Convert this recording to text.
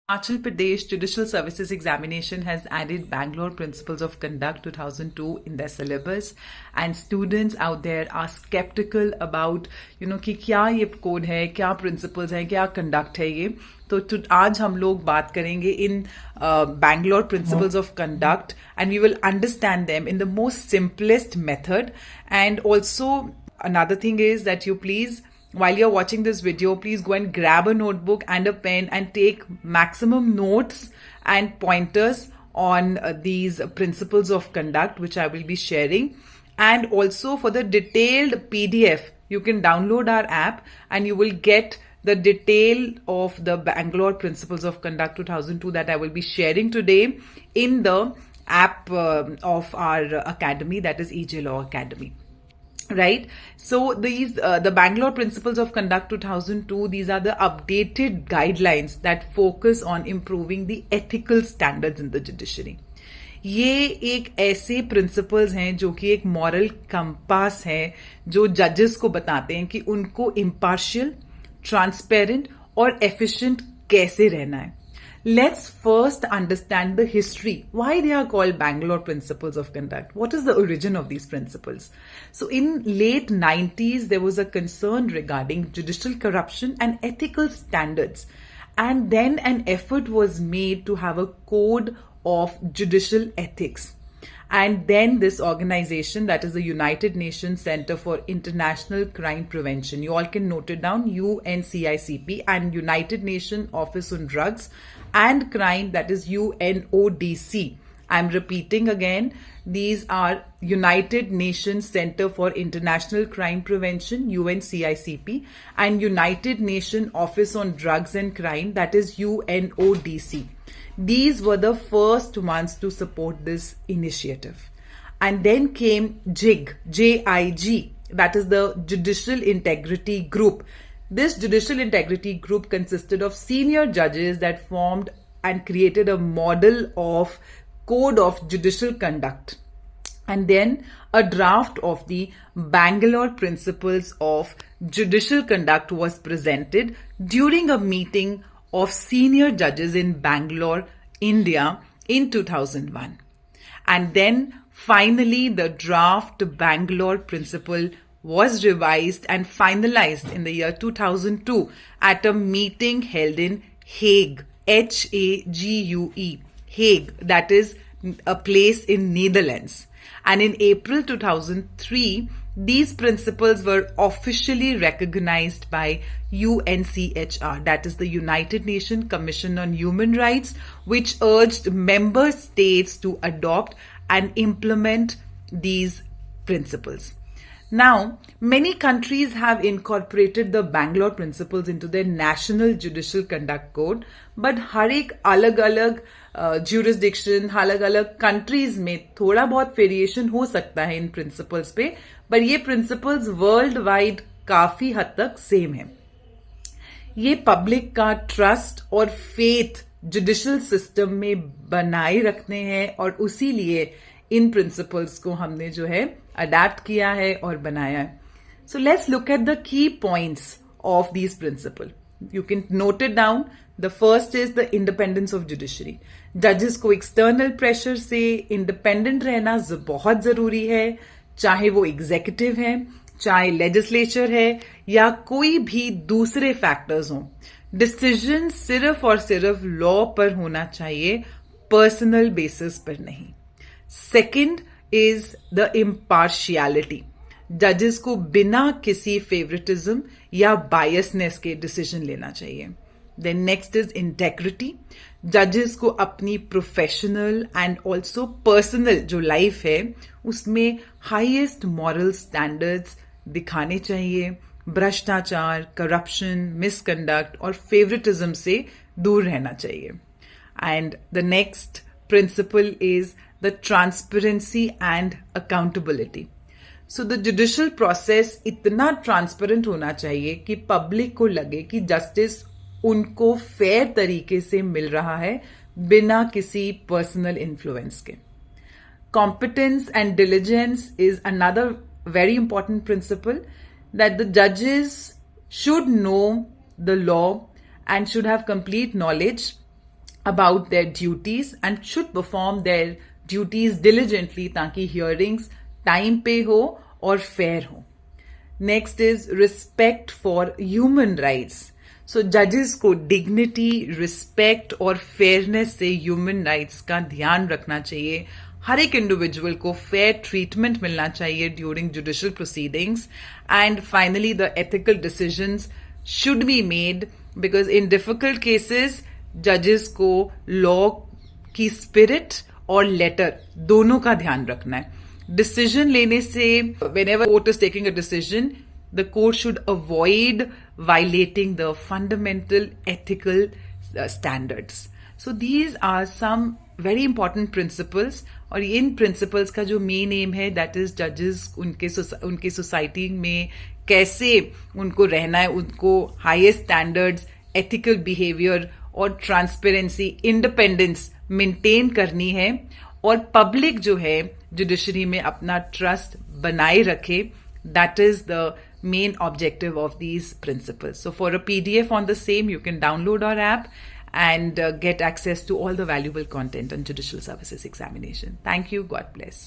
Himachal Pradesh Judicial Services Examination has added Bangalore Principles of Conduct 2002 in their syllabus, and students out there are skeptical about कि क्या ये code है, क्या principles हैं, क्या conduct है ये. तो आज हम लोग बात करेंगे in Bangalore principles of conduct, and we will understand them in the most simplest method. And also another thing is that you please, while you're watching this video, please go and grab a notebook and a pen and take maximum notes and pointers on these principles of conduct, which I will be sharing. And also for the detailed PDF, you can download our app and you will get the detail of the Bangalore Principles of Conduct 2002 that I will be sharing today in the app of our academy, that is EJ Law Academy. Right, so these the Bangalore Principles of Conduct 2002, these are the updated guidelines that focus on improving the ethical standards in the judiciary. ये एक ऐसे principles हैं जो कि एक moral compass है जो जजेस को बताते हैं कि उनको इम्पार्शियल, ट्रांसपेरेंट और एफिशिएंट कैसे रहना है. Let's first understand the history. Why they are called Bangalore Principles of Conduct? What is the origin of these principles? So in late 90s, there was a concern regarding judicial corruption and ethical standards. And then an effort was made to have a code of judicial ethics. And then this organization, that is the United Nations Center for International Crime Prevention, you all can note it down, UNCICP, and United Nations Office on Drugs and Crime, that is UNODC. I'm repeating again, these are United Nations Center for International Crime Prevention, UNCICP, and United Nations Office on Drugs and Crime, that is UNODC. These were the first ones to support this initiative. And then came JIG, J-I-G, that is the Judicial Integrity Group. This Judicial Integrity Group consisted of senior judges that formed and created a model of code of judicial conduct. And then a draft of the Bangalore Principles of Judicial Conduct was presented during a meeting of senior judges in Bangalore, India in 2001. And then finally the draft Bangalore Principle was revised and finalized in the year 2002 at a meeting held in Hague, Hague, Hague, that is a place in Netherlands. And in April 2003, these principles were officially recognized by UNCHR, that is the United Nations Commission on Human Rights, which urged member states to adopt and implement these principles. Now, many countries have incorporated the Bangalore Principles into their National Judicial Conduct Code, but हर एक अलग-अलग jurisdiction, अलग-अलग countries में थोड़ा बहुत variation हो सकता है इन principles पे, पर ये principles वर्ल्ड वाइड काफी हद तक सेम है. ये पब्लिक का ट्रस्ट और फेथ जुडिशियल सिस्टम में बनाए रखते हैं और उसी लिए इन प्रिंसिपल्स को हमने जो है अडेप्ट किया है और बनाया है. So let's look at the key points of these principle. You can note it down. The first is the independence of judiciary. जजेस को एक्सटर्नल प्रेशर से इंडिपेंडेंट रहना बहुत जरूरी है, चाहे वो एग्जीक्यूटिव है, चाहे लेजिस्लेचर है या कोई भी दूसरे फैक्टर्स हों. डिसीजन सिर्फ और सिर्फ लॉ पर होना चाहिए, पर्सनल बेसिस पर नहीं. Second is the impartiality. जजेस को बिना किसी फेवरेटिज्म या बायसनेस के डिसीजन लेना चाहिए. Then next is integrity. जजेस को अपनी प्रोफेशनल एंड ऑल्सो पर्सनल जो लाइफ है उसमें हाईएस्ट मॉरल स्टैंडर्ड्स दिखाने चाहिए. भ्रष्टाचार, करप्शन, मिसकंडक्ट और फेवरेटिज्म से दूर रहना चाहिए. And the next principle is the transparency and accountability. So the judicial process इतना ट्रांसपेरेंट होना चाहिए कि पब्लिक को लगे कि जस्टिस उनको फेयर तरीके से मिल रहा है बिना किसी पर्सनल इन्फ्लुएंस के. Competence and diligence is another very important principle, that the judges should know the law and should have complete knowledge about their duties and should perform their duties diligently ताकि hearings time पे हो और fair हो. Next is respect for human rights. So judges को dignity, respect और fairness से human rights का ध्यान रखना चाहिए. हर एक इंडिविजुअल को फेयर ट्रीटमेंट मिलना चाहिए during judicial proceedings. And finally the ethical decisions should be made because in difficult cases जजेस को लॉ की स्पिरिट और लेटर दोनों का ध्यान रखना है. डिसीजन लेने से whenever court is taking a decision, the court should avoid violating the fundamental ethical standards. So these are some very important principles. और इन प्रिंसिपल्स का जो मेन एम है दैट इज जजेस उनके सोसाइटी में कैसे उनको रहना है, उनको हाईएस्ट स्टैंडर्ड्स, एथिकल बिहेवियर और ट्रांसपेरेंसी, इंडिपेंडेंस मेंटेन करनी है और पब्लिक जो है जुडिशरी में अपना ट्रस्ट बनाए रखे. That is the main objective of these principles. So for a PDF on the same, you can download our app and get access to all the valuable content on judicial services examination. Thank you. God bless.